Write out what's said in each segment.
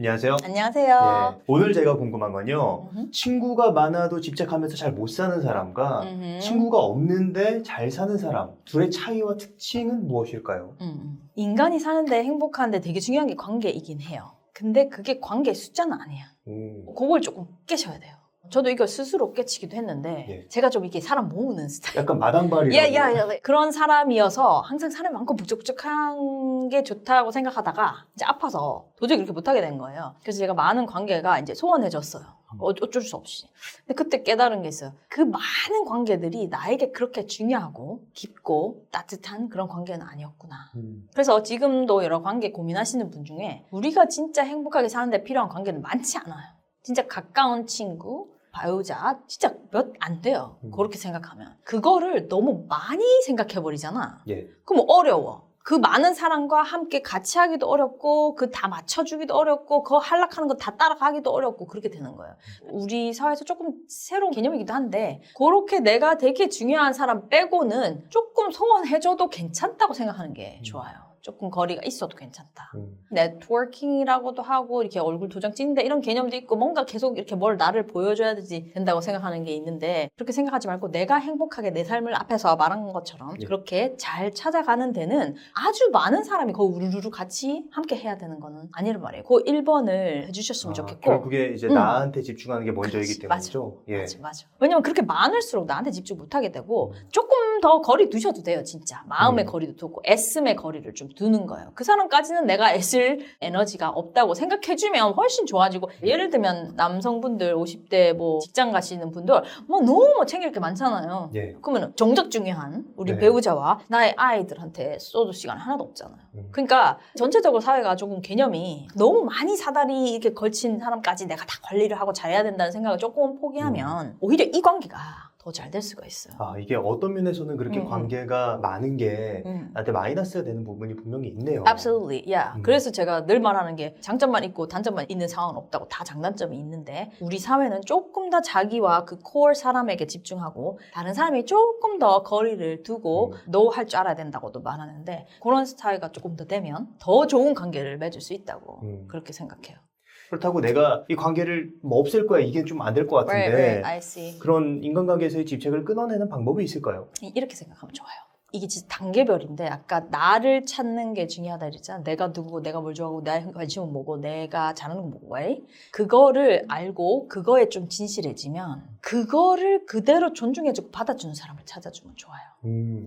안녕하세요. 안녕하세요. 네, 오늘 제가 궁금한 건요. 친구가 많아도 집착하면서 잘 못 사는 사람과 친구가 없는데 잘 사는 사람, 둘의 차이와 특징은 무엇일까요? 인간이 사는데 행복한데 되게 중요한 게 관계이긴 해요. 근데 그게 관계의 숫자는 아니야. 그걸 조금 깨셔야 돼요. 저도 이걸 스스로 깨치기도 했는데 예. 제가 좀 이렇게 사람 모으는 스타일. 약간 마당발이라고. 그런 사람이어서 항상 사람이 많고 북적북적한 게 좋다고 생각하다가 이제 아파서 도저히 그렇게 못하게 된 거예요. 그래서 제가 많은 관계가 이제 소원해졌어요. 어쩔 수 없이. 근데 그때 깨달은 게 있어요. 그 많은 관계들이 나에게 그렇게 중요하고 깊고 따뜻한 그런 관계는 아니었구나. 그래서 지금도 여러 관계 고민하시는 분 중에 우리가 진짜 행복하게 사는데 필요한 관계는 많지 않아요. 진짜 가까운 친구, 배우자 진짜 몇 안 돼요. 그렇게 생각하면. 그거를 너무 많이 생각해버리잖아. 예. 그럼 어려워. 그 많은 사람과 함께 같이 하기도 어렵고 그 다 맞춰주기도 어렵고 그 하락하는 거 다 따라가기도 어렵고 그렇게 되는 거예요. 우리 사회에서 조금 새로운 개념이기도 한데 그렇게 내가 되게 중요한 사람 빼고는 조금 소원해줘도 괜찮다고 생각하는 게 좋아요. 조금 거리가 있어도 괜찮다. 네트워킹이라고도 하고 이렇게 얼굴 도장 찍는다 이런 개념도 있고 뭔가 계속 이렇게 뭘 나를 보여줘야 된다고 생각하는 게 있는데 그렇게 생각하지 말고 내가 행복하게 내 삶을 앞에서 말한 것처럼 그렇게 잘 찾아가는 데는 아주 많은 사람이 거기 우르르 같이 함께 해야 되는 거는 아니란 말이에요. 그 1번을 해주셨으면 좋겠고 결국에 이제 나한테 집중하는 게 먼저이기 그렇지, 때문이죠. 맞아. 왜냐면 그렇게 많을수록 나한테 집중 못하게 되고 조금 더 거리 두셔도 돼요, 진짜. 마음의 거리도 두고 애씀의 거리를 좀 두는 거예요. 그 사람까지는 내가 애쓸 에너지가 없다고 생각해주면 훨씬 좋아지고 예를 들면 남성분들 50대 뭐 직장 가시는 분들 뭐 너무 챙길 게 많잖아요. 예. 그러면 정작 중요한 우리 네. 배우자와 나의 아이들한테 쏟을 시간 하나도 없잖아요. 그러니까 전체적으로 사회가 조금 개념이 너무 많이 사다리 이렇게 걸친 사람까지 내가 다 관리를 하고 잘해야 된다는 생각을 조금 포기하면 오히려 이 관계가 더 잘 될 수가 있어요. 이게 어떤 면에서는 그렇게 관계가 많은 게 나한테 마이너스가 되는 부분이 분명히 있네요. Absolutely, yeah. 그래서 제가 늘 말하는 게 장점만 있고 단점만 있는 상황은 없다고 다 장단점이 있는데 우리 사회는 조금 더 자기와 그 코어 사람에게 집중하고 다른 사람이 조금 더 거리를 두고 너 할 줄 알아야 된다고도 말하는데 그런 스타일가 조금 더 되면 더 좋은 관계를 맺을 수 있다고 그렇게 생각해요. 그렇다고 내가 이 관계를 뭐 없앨 거야 이게 좀 안 될 것 같은데 Right, I see. 그런 인간관계에서의 집착을 끊어내는 방법이 있을까요? 이렇게 생각하면 좋아요. 이게 진짜 단계별인데 아까 나를 찾는 게 중요하다 그랬잖아. 내가 누구고 내가 뭘 좋아하고 나의 관심은 뭐고 내가 잘하는 건 뭐고 그거를 알고 그거에 좀 진실해지면 그거를 그대로 존중해주고 받아주는 사람을 찾아주면 좋아요.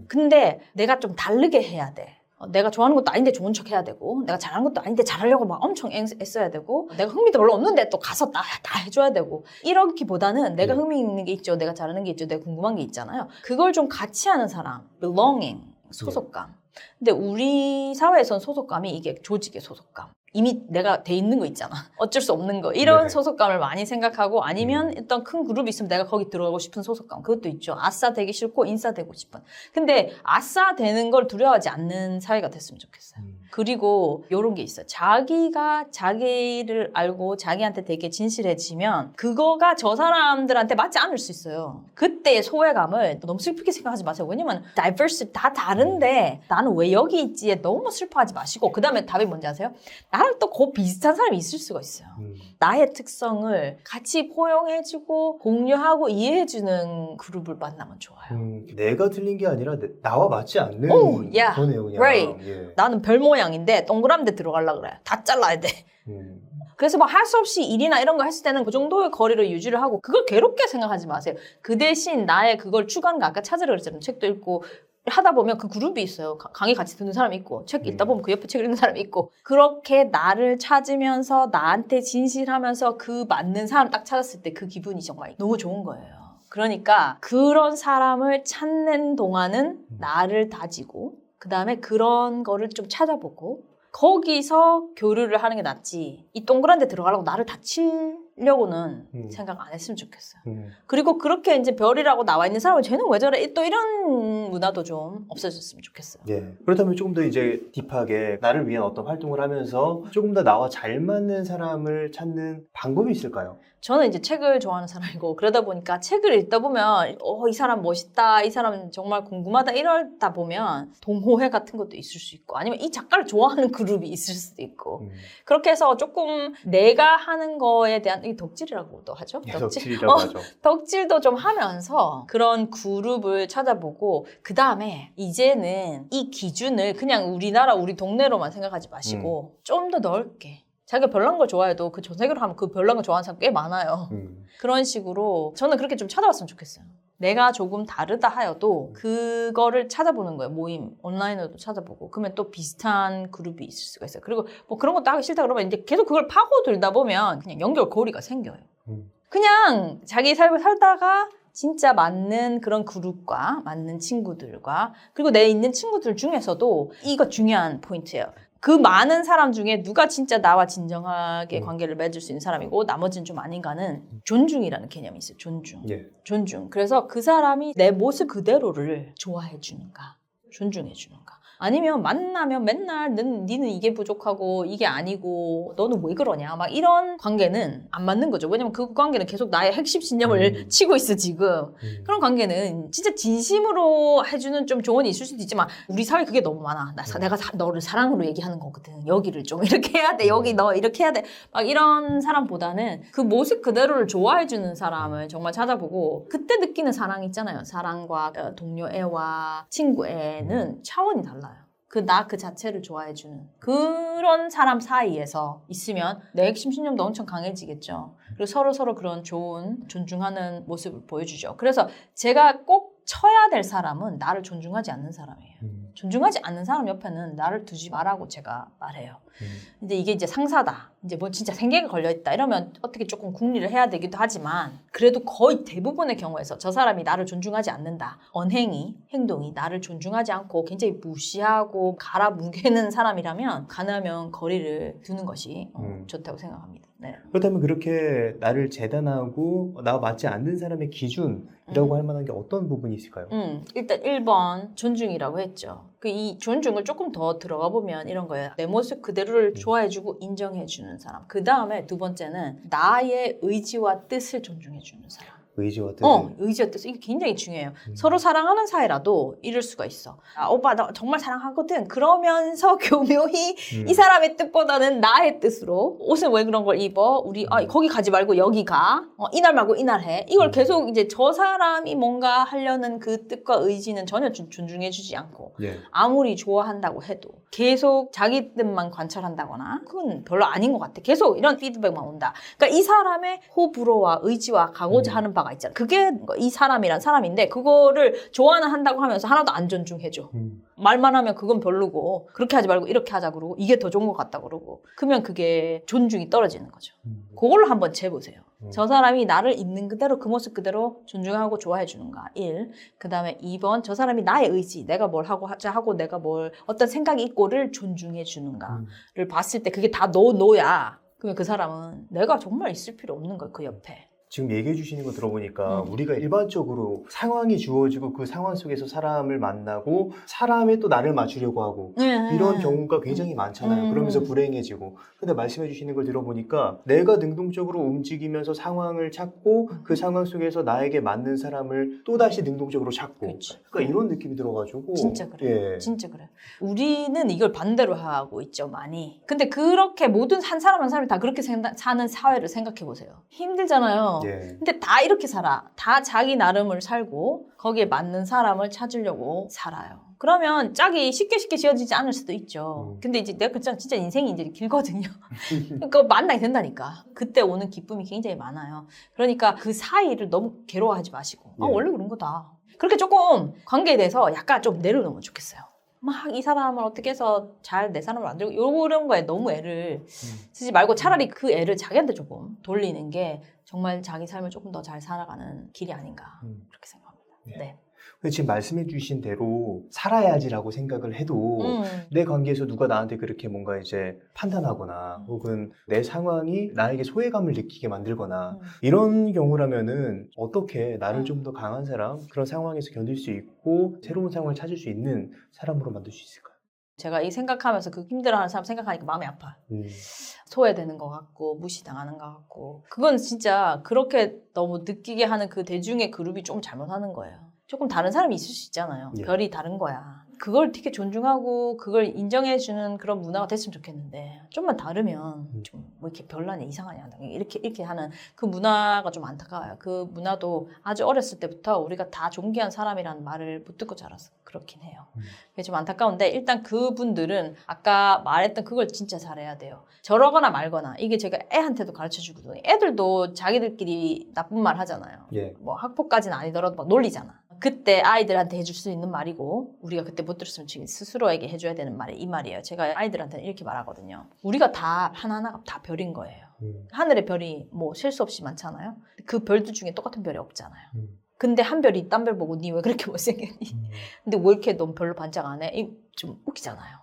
근데 내가 좀 다르게 해야 돼. 내가 좋아하는 것도 아닌데 좋은 척 해야 되고 내가 잘하는 것도 아닌데 잘하려고 막 엄청 애써야 되고 내가 흥미도 별로 없는데 또 가서 다 해줘야 되고 이렇기보다는 내가 흥미 있는 게 있죠. 내가 잘하는 게 있죠. 내가 궁금한 게 있잖아요. 그걸 좀 같이 하는 사람 belonging, 소속감. 근데 우리 사회에선 소속감이 이게 조직의 소속감. 이미 내가 돼 있는 거 있잖아. 어쩔 수 없는 거. 이런 소속감을 많이 생각하고 아니면 어떤 큰 그룹이 있으면 내가 거기 들어가고 싶은 소속감. 그것도 있죠. 아싸 되기 싫고 인싸 되고 싶은. 근데 아싸 되는 걸 두려워하지 않는 사회가 됐으면 좋겠어요. 그리고 이런 게 있어요. 자기가 자기를 알고 자기한테 되게 진실해지면 그거가 저 사람들한테 맞지 않을 수 있어요. 그때의 소외감을 너무 슬프게 생각하지 마세요. 왜냐면 diversity 다 다른데 나는 왜 여기 있지에 너무 슬퍼하지 마시고 그 다음에 답이 뭔지 아세요? 나랑 또 그 비슷한 사람이 있을 수가 있어요. 나의 특성을 같이 포용해주고 공유하고 이해해주는 그룹을 만나면 좋아요. 내가 틀린 게 아니라 나와 맞지 않는 yeah. 거네요. 그냥. Right. 예. 나는 별 모양인데 동그란 데 들어가려고 그래. 다 잘라야 돼. 그래서 막 할 수 없이 일이나 이런 거 했을 때는 그 정도의 거리를 유지를 하고 그걸 괴롭게 생각하지 마세요. 그 대신 나의 그걸 추구하는 거 아까 찾으라 그랬잖아요. 책도 읽고 하다 보면 그 그룹이 있어요. 강의 같이 듣는 사람이 있고 책 읽다 보면 그 옆에 책 읽는 사람이 있고 그렇게 나를 찾으면서 나한테 진실하면서 그 맞는 사람 딱 찾았을 때 그 기분이 정말 너무 좋은 거예요. 그러니까 그런 사람을 찾는 동안은 나를 다지고 그 다음에 그런 거를 좀 찾아보고 거기서 교류를 하는 게 낫지 이 동그란 데 들어가려고 나를 다칠 하려고는 생각 안 했으면 좋겠어요. 음. 그리고 그렇게 이제 별이라고 나와 있는 사람은 쟤는 왜 저래? 또 이런 문화도 좀 없어졌으면 좋겠어요. 예. 그렇다면 조금 더 이제 딥하게 나를 위한 어떤 활동을 하면서 조금 더 나와 잘 맞는 사람을 찾는 방법이 있을까요? 저는 이제 책을 좋아하는 사람이고 그러다 보니까 책을 읽다 보면 이 사람 멋있다, 이 사람 정말 궁금하다 이러다 보면 동호회 같은 것도 있을 수 있고 아니면 이 작가를 좋아하는 그룹이 있을 수도 있고 그렇게 해서 조금 내가 하는 거에 대한 이 덕질이라고도 하죠. 예, 덕질이라고 하죠. 덕질도 좀 하면서 그런 그룹을 찾아보고 그 다음에 이제는 이 기준을 그냥 우리나라 우리 동네로만 생각하지 마시고 좀 더 넓게 자기가 별난 걸 좋아해도 그 전 세계로 하면 그 별난 걸 좋아하는 사람 꽤 많아요. 그런 식으로 저는 그렇게 좀 찾아봤으면 좋겠어요. 내가 조금 다르다 하여도 그거를 찾아보는 거예요. 모임 온라인으로도 찾아보고 그러면 또 비슷한 그룹이 있을 수가 있어요. 그리고 뭐 그런 것도 하기 싫다 그러면 이제 계속 그걸 파고들다 보면 그냥 연결고리가 생겨요. 그냥 자기 삶을 살다가 진짜 맞는 그런 그룹과 맞는 친구들과 그리고 내 있는 친구들 중에서도 이거 중요한 포인트예요. 그 많은 사람 중에 누가 진짜 나와 진정하게 관계를 맺을 수 있는 사람이고 나머지는 좀 아닌가는 존중이라는 개념이 있어요. 존중. 예. 존중. 그래서 그 사람이 내 모습 그대로를 좋아해 주는가, 존중해 주는가. 아니면 만나면 맨날 니는 이게 부족하고 이게 아니고 너는 왜 그러냐 막 이런 관계는 안 맞는 거죠. 왜냐면 그 관계는 계속 나의 핵심 신념을 치고 있어 지금. 그런 관계는 진짜 진심으로 해주는 좀 조언이 있을 수도 있지만 우리 사회에 그게 너무 많아. 내가 너를 사랑으로 얘기하는 거거든. 여기를 좀 이렇게 해야 돼. 여기 너 이렇게 해야 돼. 막 이런 사람보다는 그 모습 그대로를 좋아해주는 사람을 정말 찾아보고 그때 느끼는 사랑 있잖아요. 사랑과 동료 애와 친구 애는 차원이 달라요. 나 그 자체를 좋아해주는 그런 사람 사이에서 있으면 내 핵심 신념도 엄청 강해지겠죠. 그리고 서로 그런 좋은 존중하는 모습을 보여주죠. 그래서 제가 꼭 쳐야 될 사람은 나를 존중하지 않는 사람이에요. 존중하지 않는 사람 옆에는 나를 두지 말라고 제가 말해요. 근데 이게 이제 상사다. 이제 뭐 진짜 생계가 걸려있다. 이러면 어떻게 조금 궁리를 해야 되기도 하지만 그래도 거의 대부분의 경우에서 저 사람이 나를 존중하지 않는다. 언행이, 행동이 나를 존중하지 않고 굉장히 무시하고 갈아뭉개는 사람이라면 가능하면 거리를 두는 것이 좋다고 생각합니다. 네. 그렇다면 그렇게 나를 재단하고 나와 맞지 않는 사람의 기준이라고 할 만한 게 어떤 부분이 있을까요? 일단 1번 존중이라고 했죠. 이 존중을 조금 더 들어가 보면 이런 거예요. 내 모습 그대로를 좋아해주고 인정해주는 사람. 그 다음에 두 번째는 나의 의지와 뜻을 존중해주는 사람. 의지와 뜻. 의지와 뜻. 이게 굉장히 중요해요. 서로 사랑하는 사이라도 이럴 수가 있어. 오빠 나 정말 사랑하거든. 그러면서 교묘히 이 사람의 뜻보다는 나의 뜻으로 옷은 왜 그런 걸 입어? 우리 거기 가지 말고 여기 가. 이날 말고 이날 해. 이걸 계속 이제 저 사람이 뭔가 하려는 그 뜻과 의지는 전혀 존중해주지 않고 아무리 좋아한다고 해도 계속 자기 뜻만 관찰한다거나 그건 별로 아닌 것 같아. 계속 이런 피드백만 온다. 그러니까 이 사람의 호불호와 의지와 가고자 하는 바가 있잖아. 그게 이 사람이란 사람인데 그거를 좋아는 한다고 하면서 하나도 안 존중해줘. 말만 하면 그건 별로고 그렇게 하지 말고 이렇게 하자 그러고 이게 더 좋은 것 같다 그러고 그러면 그게 존중이 떨어지는 거죠. 그걸로 한번 재보세요. 저 사람이 나를 있는 그대로 그 모습 그대로 존중하고 좋아해 주는가 1. 그 다음에 2번 저 사람이 나의 의지 내가 뭘 하고 하자 하고 내가 뭘 어떤 생각이 있고를 존중해 주는가를 봤을 때 그게 다 노야. 그러면 그 사람은 내가 정말 있을 필요 없는 거야 그 옆에. 지금 얘기해 주시는 거 들어보니까 우리가 일반적으로 상황이 주어지고 그 상황 속에서 사람을 만나고 사람에 또 나를 맞추려고 하고 이런 경우가 굉장히 많잖아요. 그러면서 불행해지고. 근데 말씀해 주시는 걸 들어보니까 내가 능동적으로 움직이면서 상황을 찾고 그 상황 속에서 나에게 맞는 사람을 또다시 능동적으로 찾고 그치. 그러니까 이런 느낌이 들어가지고 진짜 그래요. 진짜 그래요. 우리는 이걸 반대로 하고 있죠 많이. 근데 그렇게 모든 한 사람 한 사람이 다 그렇게 사는 사회를 생각해 보세요. 힘들잖아요. 근데 다 이렇게 살아. 다 자기 나름을 살고 거기에 맞는 사람을 찾으려고 살아요. 그러면 짝이 쉽게 지어지지 않을 수도 있죠. 근데 이제 내가 진짜 인생이 이제 길거든요. 그러니까 만나게 된다니까. 그때 오는 기쁨이 굉장히 많아요. 그러니까 그 사이를 너무 괴로워하지 마시고 원래 그런 거다. 그렇게 조금 관계에 대해서 약간 좀 내려놓으면 좋겠어요. 막 이 사람을 어떻게 해서 잘 내 사람을 만들고 이런 거에 너무 애를 쓰지 말고 차라리 그 애를 자기한테 조금 돌리는 게 정말 자기 삶을 조금 더 잘 살아가는 길이 아닌가 그렇게 생각합니다. 네. 근데 지금 말씀해 주신 대로 살아야지라고 생각을 해도 내 관계에서 누가 나한테 그렇게 뭔가 이제 판단하거나 혹은 내 상황이 나에게 소외감을 느끼게 만들거나 이런 경우라면은 어떻게 나를 좀 더 강한 사람, 그런 상황에서 견딜 수 있고 새로운 상황을 찾을 수 있는 사람으로 만들 수 있을까요? 제가 이 생각하면서 그 힘들어하는 사람 생각하니까 마음이 아파. 소외되는 것 같고 무시당하는 것 같고 그건 진짜 그렇게 너무 느끼게 하는 그 대중의 그룹이 좀 잘못하는 거예요. 조금 다른 사람이 있을 수 있잖아요. 예. 별이 다른 거야. 그걸 되게 존중하고 그걸 인정해주는 그런 문화가 됐으면 좋겠는데 좀만 다르면 좀 뭐 이렇게 별나냐 이상하냐 이렇게 하는 그 문화가 좀 안타까워요. 그 문화도 아주 어렸을 때부터 우리가 다 존귀한 사람이라는 말을 못 듣고 자라서 그렇긴 해요. 그게 좀 안타까운데 일단 그분들은 아까 말했던 그걸 진짜 잘해야 돼요. 저러거나 말거나 이게 제가 애한테도 가르쳐주거든요. 애들도 자기들끼리 나쁜 말 하잖아요. 예. 뭐 학폭까지는 아니더라도 막 놀리잖아. 그때 아이들한테 해줄 수 있는 말이고 우리가 그때 못 들었으면 지금 스스로에게 해줘야 되는 말이 이 말이에요. 제가 아이들한테는 이렇게 말하거든요. 우리가 다 하나하나가 다 별인 거예요. 하늘의 별이 뭐 셀 수 없이 많잖아요. 그 별들 중에 똑같은 별이 없잖아요. 근데 한 별이 딴 별 보고 니 왜 그렇게 못생겼니? 근데 왜 이렇게 넌 별로 반짝 안 해? 좀 웃기잖아요.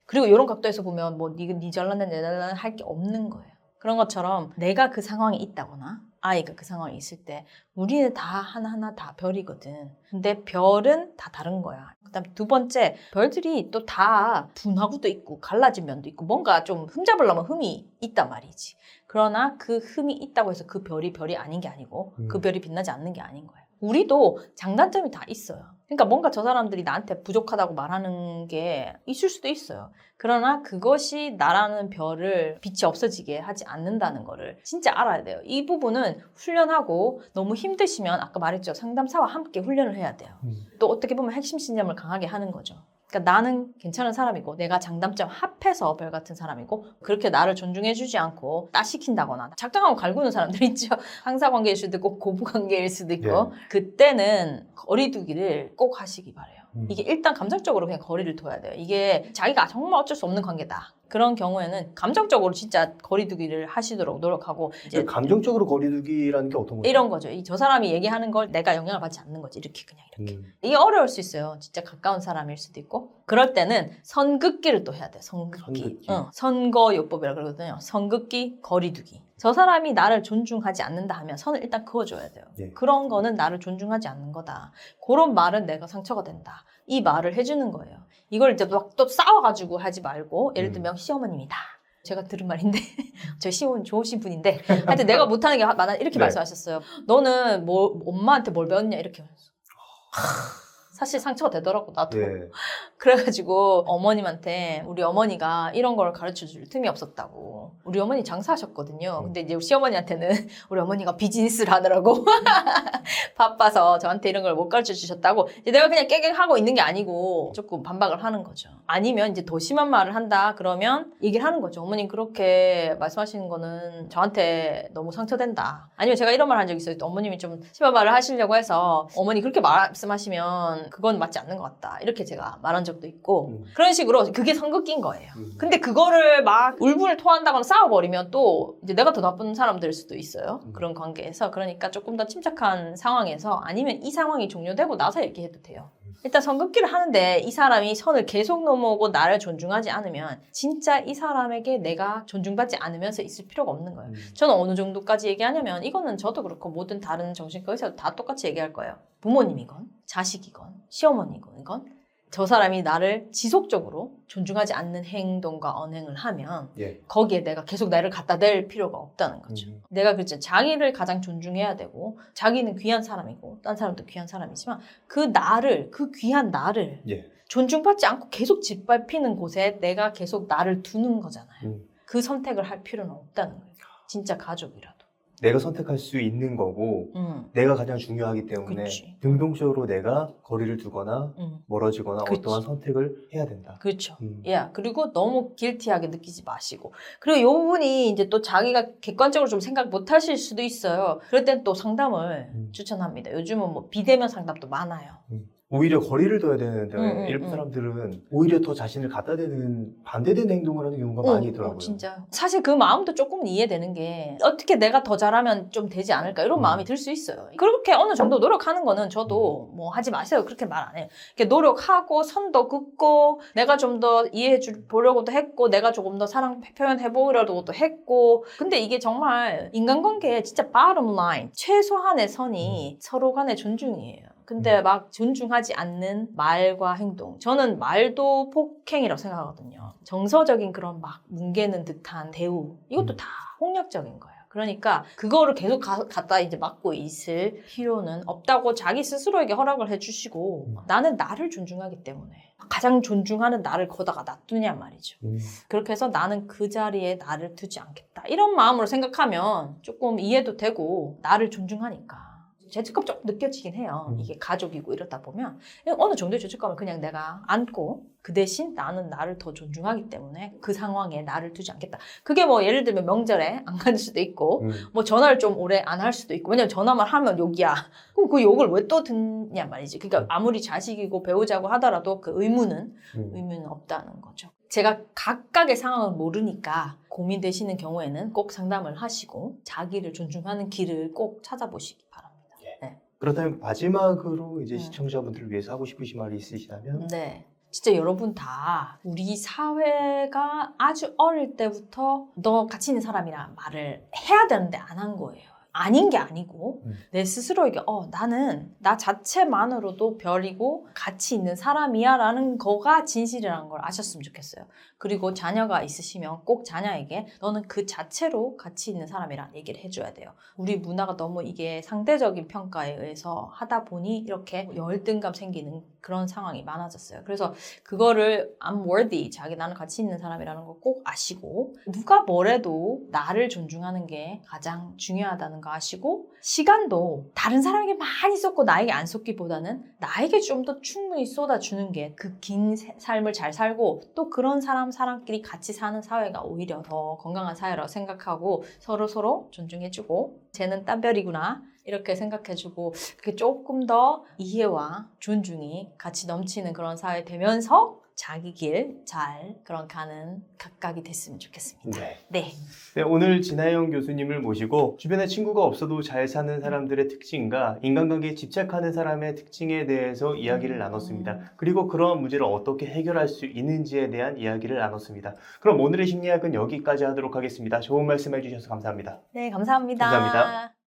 그리고 이런 각도에서 보면 뭐 니 잘났네 내 잘났네 할 게 없는 거예요. 그런 것처럼 내가 그 상황에 있다거나 아이가 그 상황에 있을 때 우리는 다 하나하나 다 별이거든. 근데 별은 다 다른 거야. 그다음 두 번째, 별들이 또 다 분화구도 있고 갈라진 면도 있고 뭔가 좀 흠잡으려면 흠이 있단 말이지. 그러나 그 흠이 있다고 해서 그 별이 아닌 게 아니고 그 별이 빛나지 않는 게 아닌 거예요. 우리도 장단점이 다 있어요. 그러니까 뭔가 저 사람들이 나한테 부족하다고 말하는 게 있을 수도 있어요. 그러나 그것이 나라는 별을 빛이 없어지게 하지 않는다는 거를 진짜 알아야 돼요. 이 부분은 훈련하고 너무 힘드시면 아까 말했죠. 상담사와 함께 훈련을 해야 돼요. 또 어떻게 보면 핵심 신념을 강하게 하는 거죠. 그러니까 나는 괜찮은 사람이고 내가 장단점 합해서 별 같은 사람이고 그렇게 나를 존중해주지 않고 따시킨다거나 작정하고 갈구는 사람들 있죠. 상사관계일 수도 있고 고부관계일 수도 있고 네. 그때는 거리두기를 꼭 하시기 바래요. 이게 일단 감정적으로 그냥 거리를 둬야 돼요. 이게 자기가 정말 어쩔 수 없는 관계다. 그런 경우에는 감정적으로 진짜 거리두기를 하시도록 노력하고 이제 감정적으로 거리두기라는 게 어떤 거죠? 이런 거죠. 저 사람이 얘기하는 걸 내가 영향을 받지 않는 거지. 이렇게 그냥 이렇게. 이게 어려울 수 있어요. 진짜 가까운 사람일 수도 있고. 그럴 때는 선긋기를 또 해야 돼요. 선긋기. 선거요법이라고 그러거든요. 선긋기, 거리두기. 저 사람이 나를 존중하지 않는다 하면 선을 일단 그어줘야 돼요. 예. 그런 거는 나를 존중하지 않는 거다. 그런 말은 내가 상처가 된다. 이 말을 해주는 거예요. 이걸 이제 막 또 싸워가지고 하지 말고 예를 들면 시어머님이다. 제가 들은 말인데 저희 시어머니 좋으신 분인데 하여튼 내가 못하는 게 많아 이렇게 네. 말씀하셨어요. 너는 뭐 엄마한테 뭘 배웠냐 이렇게 사실 상처가 되더라고 나도. 예. 그래가지고 어머님한테 우리 어머니가 이런 걸 가르쳐줄 틈이 없었다고. 우리 어머니 장사하셨거든요. 근데 이제 시어머니한테는 우리 어머니가 비즈니스를 하느라고 바빠서 저한테 이런 걸 못 가르쳐 주셨다고. 이제 내가 그냥 깨갱하고 있는 게 아니고 조금 반박을 하는 거죠. 아니면 이제 더 심한 말을 한다 그러면 얘기를 하는 거죠. 어머님 그렇게 말씀하시는 거는 저한테 너무 상처된다. 아니면 제가 이런 말 한 적 있어요. 또 어머님이 좀 심한 말을 하시려고 해서 어머니 그렇게 말씀하시면 그건 맞지 않는 것 같다. 이렇게 제가 말한 적도 있고 그런 식으로 그게 선긋기인 거예요. 근데 그거를 막 울분을 토한다거나 싸워버리면 또 이제 내가 더 나쁜 사람 될 수도 있어요. 그런 관계에서. 그러니까 조금 더 침착한 상황에서 아니면 이 상황이 종료되고 나서 얘기해도 돼요. 일단 선긋기를 하는데 이 사람이 선을 계속 넘어오고 나를 존중하지 않으면 진짜 이 사람에게 내가 존중받지 않으면서 있을 필요가 없는 거예요. 저는 어느 정도까지 얘기하냐면 이거는 저도 그렇고 모든 다른 정신과 의사도 다 똑같이 얘기할 거예요. 부모님이건 자식이건 시어머니건 저 사람이 나를 지속적으로 존중하지 않는 행동과 언행을 하면 예. 거기에 내가 계속 나를 갖다 댈 필요가 없다는 거죠. 내가 그랬잖아요. 자기를 가장 존중해야 되고 자기는 귀한 사람이고 딴 사람도 귀한 사람이지만 그 귀한 나를 예. 존중받지 않고 계속 짓밟히는 곳에 내가 계속 나를 두는 거잖아요. 그 선택을 할 필요는 없다는 거예요. 진짜 가족이라도. 내가 선택할 수 있는 거고 내가 가장 중요하기 때문에 그치. 능동적으로 내가 거리를 두거나 멀어지거나 그치. 어떠한 선택을 해야 된다. 그렇죠. 그리고 너무 길티하게 느끼지 마시고. 그리고 요 부분이 이제 또 자기가 객관적으로 좀 생각 못 하실 수도 있어요. 그럴 땐 또 상담을 추천합니다. 요즘은 뭐 비대면 상담도 많아요. 오히려 거리를 둬야 되는데 일부 사람들은 오히려 더 자신을 갖다 대는 반대되는 행동을 하는 경우가 많이 있더라고요. 진짜. 사실 그 마음도 조금 이해되는 게 어떻게 내가 더 잘하면 좀 되지 않을까 이런 마음이 들 수 있어요. 그렇게 어느 정도 노력하는 거는 저도 뭐 하지 마세요 그렇게 말 안 해요. 이렇게 노력하고 선도 긋고 내가 좀 더 이해해 보려고도 했고 내가 조금 더 사랑 표현해 보려고도 했고 근데 이게 정말 인간관계에 진짜 bottom line 최소한의 선이 서로 간의 존중이에요. 근데 막 존중하지 않는 말과 행동. 저는 말도 폭행이라고 생각하거든요. 정서적인 그런 막 뭉개는 듯한 대우. 이것도 다 폭력적인 거예요. 그러니까 그거를 계속 갖다 이제 막고 있을 필요는 없다고 자기 스스로에게 허락을 해주시고 나는 나를 존중하기 때문에 가장 존중하는 나를 거다가 놔두냐 말이죠. 그렇게 해서 나는 그 자리에 나를 두지 않겠다. 이런 마음으로 생각하면 조금 이해도 되고 나를 존중하니까. 죄책감 조금 느껴지긴 해요. 이게 가족이고 이러다 보면 어느 정도의 죄책감을 그냥 내가 안고 그 대신 나는 나를 더 존중하기 때문에 그 상황에 나를 두지 않겠다. 그게 뭐 예를 들면 명절에 안 가는 수도 있고 뭐 전화를 좀 오래 안 할 수도 있고 왜냐면 전화만 하면 욕이야. 그럼 그 욕을 왜 또 듣냐 말이지. 그러니까 아무리 자식이고 배우자고 하더라도 그 의무는 없다는 거죠. 제가 각각의 상황을 모르니까 고민되시는 경우에는 꼭 상담을 하시고 자기를 존중하는 길을 꼭 찾아보시기 바랍니다. 그렇다면 마지막으로 이제 시청자분들을 위해서 하고 싶으신 말이 있으시다면? 네. 진짜 여러분 다 우리 사회가 아주 어릴 때부터 너 가치 있는 사람이란 말을 해야 되는데 안 한 거예요. 아닌 게 아니고 내 스스로에게 나는 나 자체만으로도 별이고 가치 있는 사람이야 라는 거가 진실이라는 걸 아셨으면 좋겠어요. 그리고 자녀가 있으시면 꼭 자녀에게 너는 그 자체로 가치 있는 사람이란 얘기를 해줘야 돼요. 우리 문화가 너무 이게 상대적인 평가에 의해서 하다 보니 이렇게 열등감 생기는 그런 상황이 많아졌어요. 그래서 그거를 I'm worthy, 나는 가치 있는 사람이라는 거 꼭 아시고 누가 뭐래도 나를 존중하는 게 가장 중요하다는 거 아시고 시간도 다른 사람에게 많이 쏟고 나에게 안 쏟기보다는 나에게 좀 더 충분히 쏟아주는 게 그 긴 삶을 잘 살고 또 그런 사람끼리 같이 사는 사회가 오히려 더 건강한 사회라고 생각하고 서로 존중해주고 쟤는 딴별이구나 이렇게 생각해주고 그게 조금 더 이해와 존중이 같이 넘치는 그런 사회 되면서 자기 길 잘 가는 각각이 됐으면 좋겠습니다. 네. 오늘 진아영 교수님을 모시고 주변에 친구가 없어도 잘 사는 사람들의 특징과 인간관계에 집착하는 사람의 특징에 대해서 이야기를 나눴습니다. 그리고 그런 문제를 어떻게 해결할 수 있는지에 대한 이야기를 나눴습니다. 그럼 오늘의 심리학은 여기까지 하도록 하겠습니다. 좋은 말씀 해주셔서 감사합니다. 네, 감사합니다. 감사합니다.